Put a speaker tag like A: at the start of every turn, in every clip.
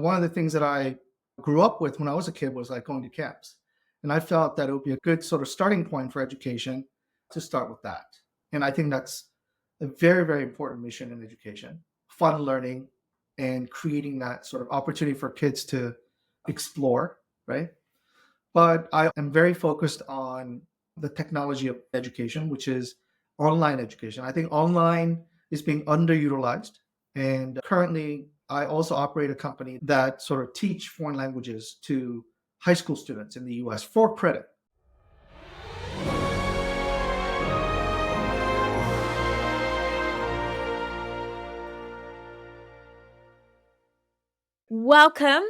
A: One of the things that I grew up with when I was a kid was like going to camps. And I felt that it would be a good sort of starting point for education to start with that. And I think that's a very, very important mission in education, fun learning and creating that sort of opportunity for kids to explore, right? But I am very focused on the technology of education, which is online education. I think online is being underutilized. And currently, I also operate a company that sort of teach foreign languages to high school students in the US for credit.
B: Welcome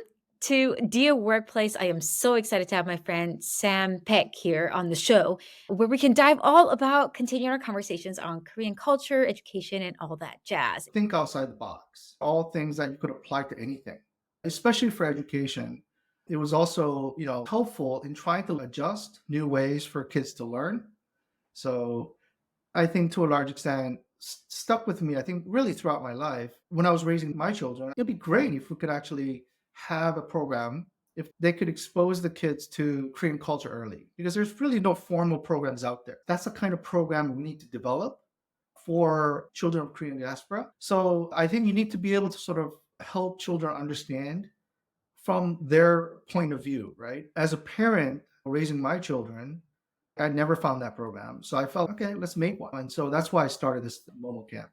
B: to Dear Workplace. I am so excited to have my friend Sam Paik here on the show, where we can dive all about continuing our conversations on Korean culture, education, and all that jazz.
A: Think outside the box, all things that you could apply to anything, especially for education. It was also, helpful in trying to adjust new ways for kids to learn. So I think to a large extent stuck with me, I think really throughout my life. When I was raising my children, it'd be great if we could actually have a program if they could expose the kids to Korean culture early, because there's really no formal programs out there. That's the kind of program we need to develop for children of Korean diaspora. So I think you need to be able to sort of help children understand from their point of view, right? As a parent raising my children, I never found that program. So I felt, okay, let's make one. And so that's why I started this Momo Camp.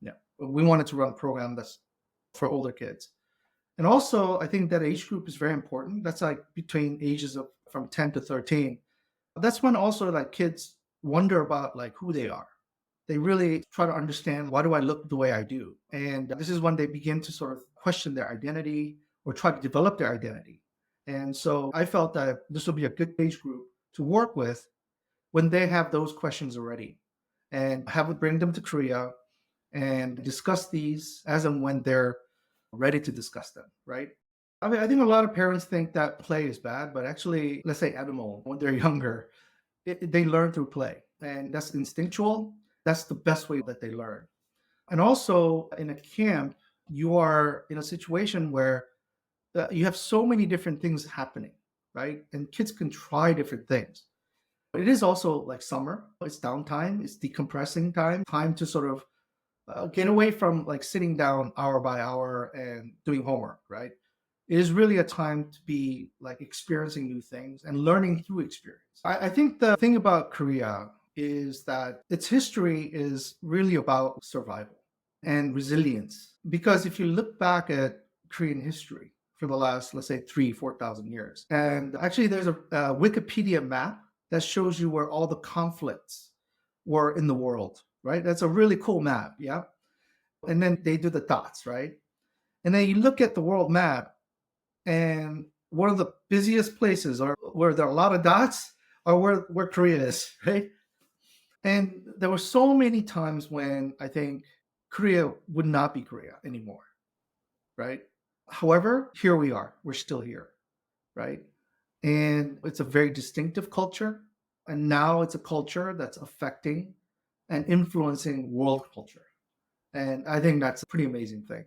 A: Yeah. We wanted to run a program that's for older kids. And also, I think that age group is very important. That's like between ages of from 10 to 13. That's when also like kids wonder about like who they are. They really try to understand, why do I look the way I do? And this is when they begin to sort of question their identity or try to develop their identity. And so I felt that this would be a good age group to work with when they have those questions already, and have it bring them to Korea and discuss these as and when they're ready to discuss them, right? I mean, I think a lot of parents think that play is bad, but actually, let's say animal, when they're younger, they learn through play, and that's instinctual. That's the best way that they learn. And also in a camp, you are in a situation where you have so many different things happening, right? And kids can try different things. But it is also like summer. It's downtime. It's decompressing time to sort of get away from like sitting down hour by hour and doing homework, right? It is really a time to be like experiencing new things and learning through experience. I think the thing about Korea is that its history is really about survival and resilience. Because if you look back at Korean history for the last, let's say, 4,000 years, and actually there's a Wikipedia map that shows you where all the conflicts were in the world, right? That's a really cool map, yeah? And then they do the dots, right? And then you look at the world map, and one of the busiest places or where there are a lot of dots are where Korea is, right? And there were so many times when I think Korea would not be Korea anymore, right? However, here we are. We're still here, right? And it's a very distinctive culture. And now it's a culture that's affecting and influencing world culture. And I think that's a pretty amazing thing.